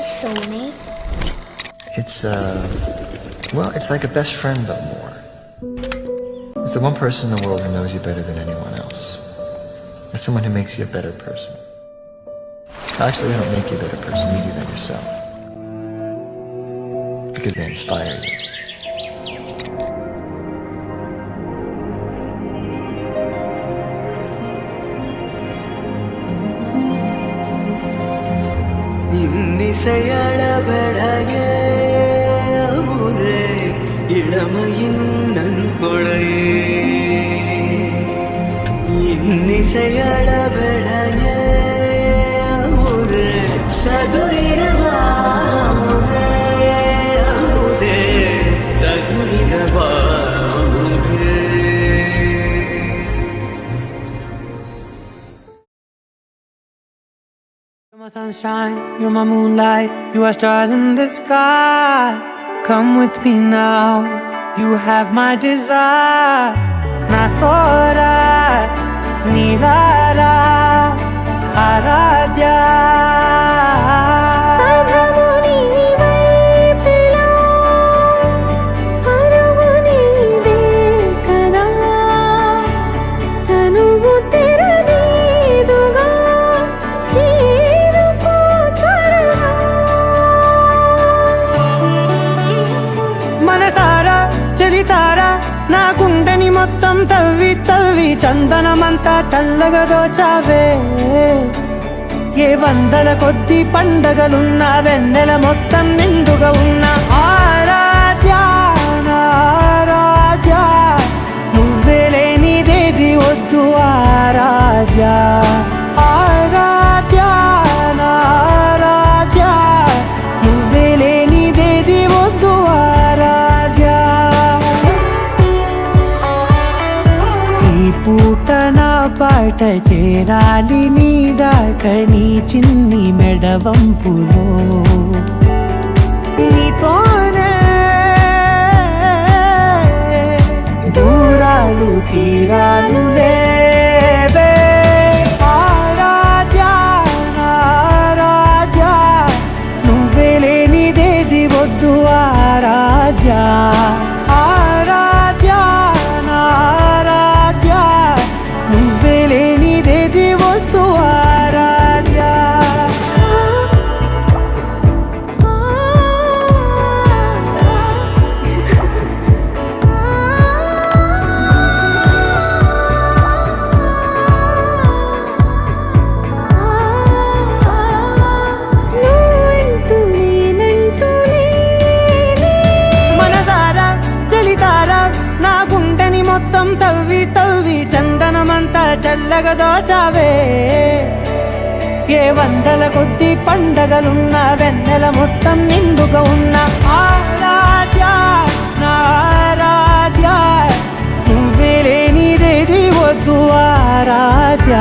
soulmate? It's like a best friend, but more. It's the one person in the world who knows you better than anyone else. It's someone who makes you a better person. Actually, they don't make you a better person, you do that yourself. Because they inspire you. இன்னிசையள பெடகே அமுதே இளமையின் நன்கொடையே இன்னிசையள பெடகே அமுதே சதுரிடவா அமுதே அமுதே சதுரிடவா அமுதே. You're my sunshine, you're my moonlight, you are stars in the sky. Come with me now, you have my desire. Na tora, nilara, aradhya. నా గుండెని మొత్తం తవ్వి తవ్వి చందనమంతా చల్లగా దోచావే. ఏ వందల కొద్ది పండగలున్నా వెన్నెల మొత్తం నిండుగా ఉన్న ఆరాధ్య ఆరాధ్య నువ్వే లేనిదేది వద్దు ఆరాధ్య ఆరాధ్య ఆరాధ్య నువ్వే లేనిదేది వద్దు ఆరాధ్య. ఈ పూట నా పాట చేరాలి నీ దాకా నీ చిన్ని మెడవంపులో నీతోనే దూరాలు తీరాలు లేవే. ఆరాధ్య ఆరాధ్య నువ్వే లేనిదేది వద్దు ఆరాధ్య ఆరాధ్య ఆరాధ్య నువ్వే లేనిదేది వద్దు ఆరాధ్య. మనసారా చలితారా నా గుండెని మొత్తం తవ్వి తవ్వి చందనమంతా చల్లగా దోచావే. ఏ వందల కొద్ది పండగలున్నా వెన్నెల మొత్తం నిండుగా ఉన్న ఆరాధ్య నా ఆరాధ్య నువ్వే లేనిదేది వద్దు ఆరాధ్య.